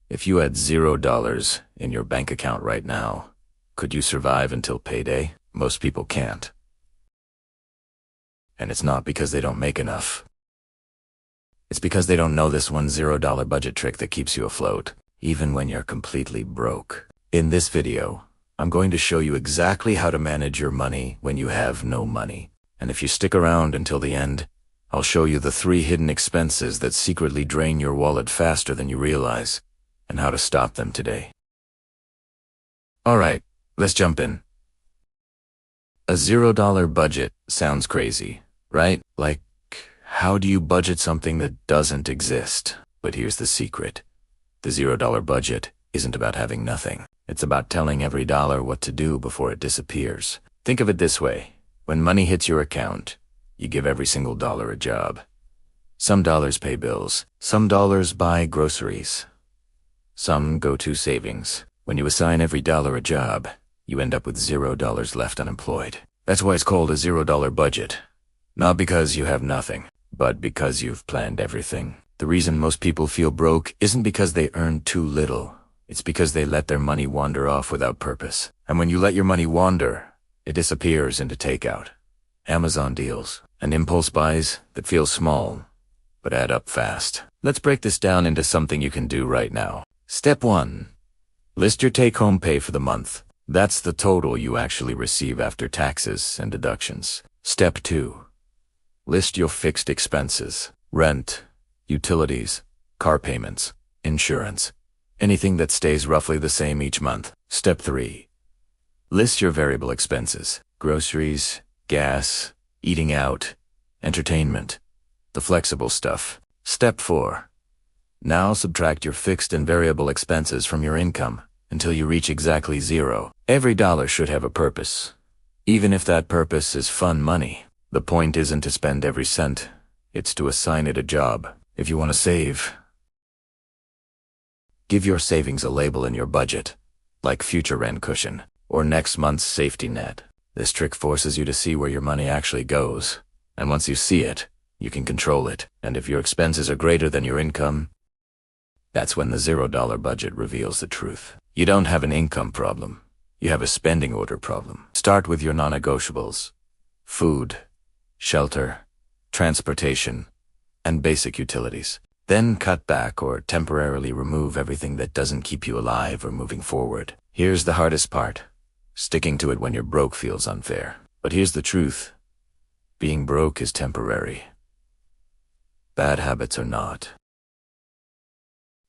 If you had $0 in your bank account right now, could you survive until payday? Most people can't. And it's not because they don't make enough. It's because they don't know this one $0 budget trick that keeps you afloat, even when you're completely broke. In this video, I'm going to show you exactly how to manage your money when you have no money. And if you stick around until the end, I'll show you the 3 hidden expenses that secretly drain your wallet faster than you realize, and how to stop them today. Alright, let's jump in. A $0 budget sounds crazy, right? Like, how do you budget something that doesn't exist? But here's the secret. The $0 budget isn't about having nothing. It's about telling every dollar what to do before it disappears. Think of it this way. When money hits your account, you give every single dollar a job. Some dollars pay bills. Some dollars buy groceries. Some go to savings. When you assign every dollar a job, you end up with $0 left unemployed. That's why it's called a $0 budget. Not because you have nothing, but because you've planned everything. The reason most people feel broke isn't because they earn too little. It's because they let their money wander off without purpose. And when you let your money wander, it disappears into takeout, Amazon deals, and impulse buys that feel small, but add up fast. Let's break this down into something you can do right now. Step 1. List your take-home pay for the month. That's the total you actually receive after taxes and deductions. Step 2. List your fixed expenses. Rent, utilities, car payments, insurance. Anything that stays roughly the same each month. Step 3. List your variable expenses. Groceries, gas, eating out, entertainment, the flexible stuff. Step 4. Now subtract your fixed and variable expenses from your income until you reach exactly 0. Every dollar should have a purpose, even if that purpose is fun money. The point isn't to spend every cent, it's to assign it a job. If you want to save, give your savings a label in your budget, like future rent cushion or next month's safety net. This trick forces you to see where your money actually goes, and once you see it, you can control it. And if your expenses are greater than your income, that's when the $0 budget reveals the truth. You don't have an income problem. You have a spending order problem. Start with your non-negotiables: food, shelter, transportation, and basic utilities. Then cut back or temporarily remove everything that doesn't keep you alive or moving forward. Here's the hardest part. Sticking to it when you're broke feels unfair. But here's the truth. Being broke is temporary. Bad habits are not.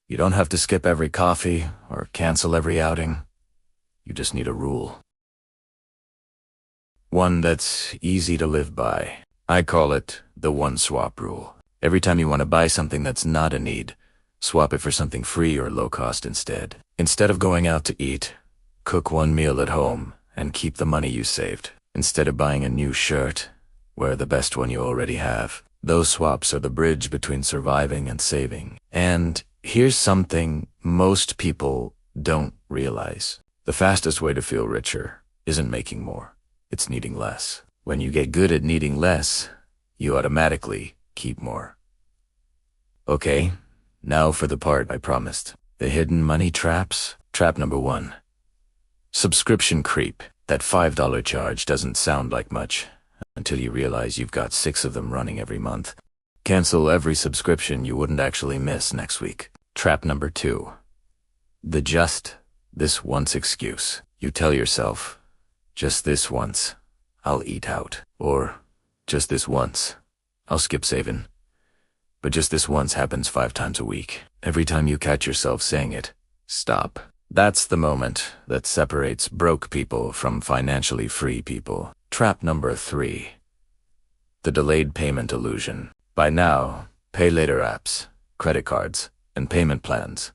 You don't have to skip every coffee or cancel every outing. You just need a rule. One that's easy to live by. I call it the one swap rule. Every time you want to buy something that's not a need, swap it for something free or low cost instead. Instead of going out to eat, cook one meal at home and keep the money you saved. Instead of buying a new shirt, wear the best one you already have. Those swaps are the bridge between surviving and saving. And here's something most people don't realize. The fastest way to feel richer isn't making more. It's needing less. When you get good at needing less, you automatically keep more. Okay, now for the part I promised. The hidden money traps. Trap number 1. Subscription creep. That $5 charge doesn't sound like much until you realize you've got 6 of them running every month. Cancel every subscription you wouldn't actually miss next week. Trap number 2. The just this once excuse. You tell yourself, just this once, I'll eat out. Or, just this once, I'll skip saving. But just this once happens 5 times a week. Every time you catch yourself saying it, stop. That's the moment that separates broke people from financially free people. Trap number 3. The delayed payment illusion. By now, pay later apps, credit cards, and payment plans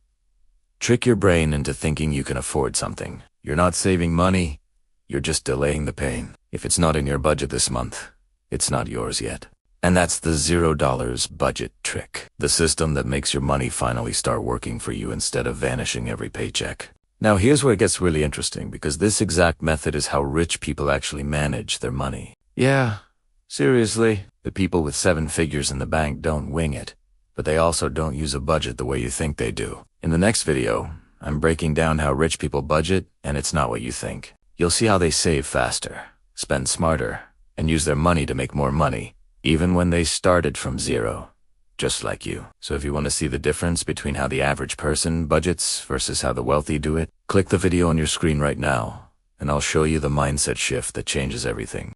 trick your brain into thinking you can afford something. You're not saving money, you're just delaying the pain. If it's not in your budget this month, it's not yours yet. And that's the $0 budget trick. The system that makes your money finally start working for you instead of vanishing every paycheck. Now here's where it gets really interesting, because this exact method is how rich people actually manage their money. Yeah, seriously, the people with 7 figures in the bank don't wing it, but they also don't use a budget the way you think they do. In the next video, I'm breaking down how rich people budget, and it's not what you think. You'll see how they save faster, spend smarter, and use their money to make more money, even when they started from zero, just like you. So if you want to see the difference between how the average person budgets versus how the wealthy do it, click the video on your screen right now, and I'll show you the mindset shift that changes everything.